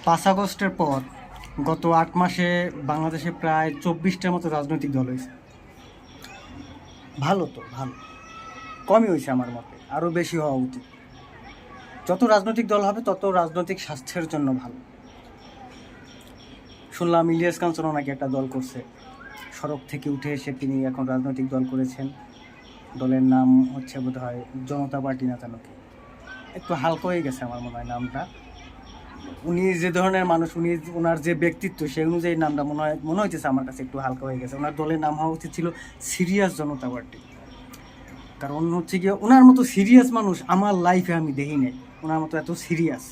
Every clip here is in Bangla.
5 আগস্টের পর গত 8 মাসে বাংলাদেশে প্রায় 24টার মতো রাজনৈতিক দল হয়েছে। ভালো তো ভালো, কমই হয়েছে আমার মতে, আরও বেশি হওয়া উচিত। যত রাজনৈতিক দল হবে তত রাজনৈতিক স্বাস্থ্যের জন্য ভালো। শুনলাম ইলিয়াস কাঞ্চনও নাকি একটা দল করছে, সড়ক থেকে উঠে এসে তিনি এখন রাজনৈতিক দল করেছেন। দলের নাম হচ্ছে বোধহয় জনতা পার্টি না জানো কি, একটু হালকা হয়ে গেছে আমার মনে হয় নামটা। উনি যে ধরনের মানুষ, ওনার যে ব্যক্তিত্ব, সেই অনুযায়ী নামটা মনে হইতেছে আমার কাছে একটু হালকা হয়ে গেছে। ওনার দলের নাম হওয়া উচিত ছিল সিরিয়াস জনতা পার্টি। কারণ হচ্ছে গিয়ে ওনার মতো সিরিয়াস মানুষ আমার লাইফে আমি দেখি নাই, ওনার মতো এত সিরিয়াস।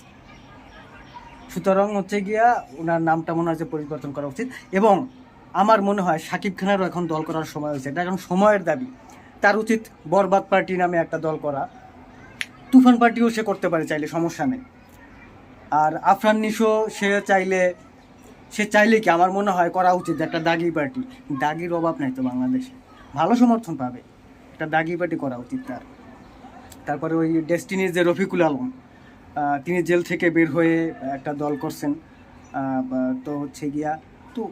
সুতরাং হচ্ছে গিয়া ওনার নামটা মনে হয় যে পরিবর্তন করা উচিত। এবং আমার মনে হয় শাকিব খানেরও এখন দল করার সময় হয়েছে, এটা এখন সময়ের দাবি। তার উচিত বরবাদ পার্টি নামে একটা দল করা। তুফান পার্টিও সে করতে পারে চাইলে, সমস্যা নেই। আর আফরান নিশো সে চাইলে কি আমার মনে হয় করা উচিত একটা দাগি পার্টি। দাগির অভাব নাই তো বাংলাদেশে, ভালো সমর্থন পাবে, একটা দাগি পার্টি করা উচিত তার। তারপরে ওই ডেস্টিনির যে রফিকুল আলম, তিনি জেল থেকে বের হয়ে একটা দল করছেন। তো হচ্ছে গিয়া তো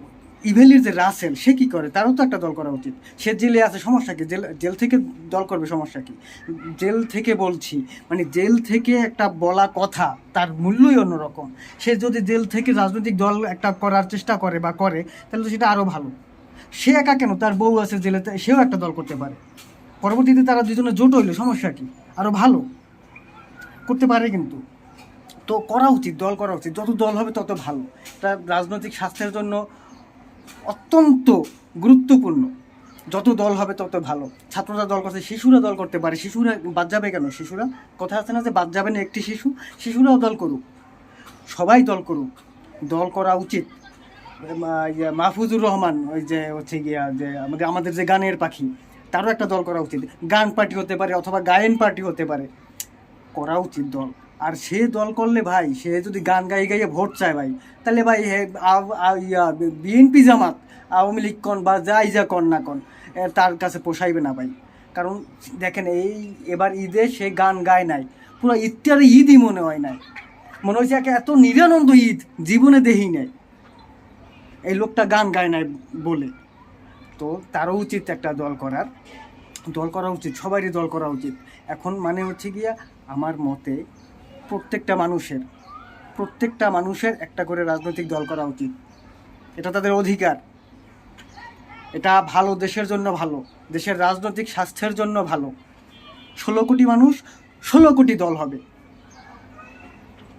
ইভেলির যে রাসেল, সে কি করে, তারও তো একটা দল করা উচিত। সে জেলে আছে, সমস্যা কি? জেল থেকে দল করবে, সমস্যা কি? জেল থেকে বলছি, মানে জেল থেকে একটা বলা কথা তার মূল্যই অন্যরকম। সে যদি জেল থেকে রাজনৈতিক দল একটা করার চেষ্টা করে বা করে, তাহলে তো সেটা আরও ভালো। সে একা কেন, তার বউ আছে জেলেতে, সেও একটা দল করতে পারে। পরবর্তীতে তারা দুজনে জোট হইলো, সমস্যা কি? আরও ভালো করতে পারে কিন্তু। তো করা উচিত, দল করা উচিত, যত দল হবে তত ভালো। এটা রাজনৈতিক স্বাস্থ্যের জন্য অত্যন্ত গুরুত্বপূর্ণ। যত দল হবে তত ভালো। ছাত্ররা দল করছে, শিশুরা দল করতে পারে। শিশুরা বাদ যাবে কেন? শিশুরা, কথা আছে না যে বাদ যাবে না একটি শিশু? শিশুরাও দল করুক, সবাই দল করুক, দল করা উচিত। মাহফুজুর রহমান, ওই যে হচ্ছে গিয়া যে আমাদের যে গানের পাখি, তারও একটা দল করা উচিত। গান পার্টি হতে পারে অথবা গায়েন পার্টি হতে পারে, করা উচিত দল। আর সে দল করলে ভাই, সে যদি গান গাইয়ে ভোট চায় ভাই, তাহলে ভাই বিএনপি জামাত, আওয়ামী লীগ কন বা যাই যা কন না কন, তার কাছে পোষাইবে না ভাই। কারণ দেখেন, এবার ঈদে সে গান গায় নাই, পুরো ঈদটার ঈদই মনে হয় নাই, মনে হয়েছে এত নিরানন্দ ঈদ জীবনে দেখি নাই এই লোকটা গান গায় নাই বলে। তো তারও উচিত একটা দল করা উচিত, সবারই দল করা উচিত। এখন মানে হচ্ছে গিয়া আমার মতে প্রত্যেকটা মানুষের একটা করে রাজনৈতিক দল করা উচিত। এটা তাদের অধিকার, এটা ভালো, দেশের জন্য ভালো, দেশের রাজনৈতিক স্বাস্থ্যের জন্য ভালো। 16 কোটি মানুষ, 16 কোটি দল হবে।